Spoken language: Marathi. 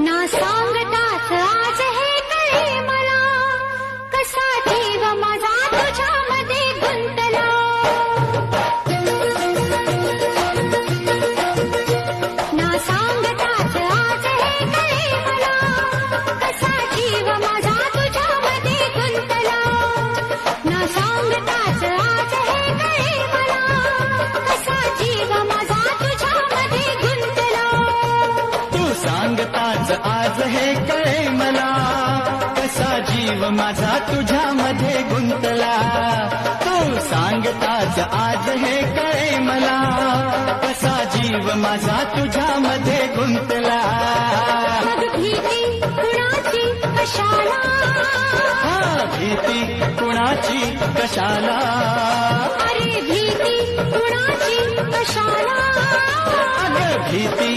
ना सांगताच आज हे कळे मला, कसा जीव माझा तुझ्यामध्ये गुंतला. ना सांगताच आज हे कळे मला, कसा जीव माझा तुझ्यामध्ये गुंतला. ना सांगताच आज हे कळे मला, कसा जीव माझा तुझ्यामध्ये गुंतला. तू सांगताच आज हे कळे मला, कसा जीव माझा तुझ्यामध्ये गुंतला. तू सांगताच आज हे कळे मला, कसा जीव माझा तुझ्यामध्ये गुंतला. मग भीती कुणाची कशाला, हा भीती कुणाची कशाला, अरे भीती कुणाची कशाला. अगं भीती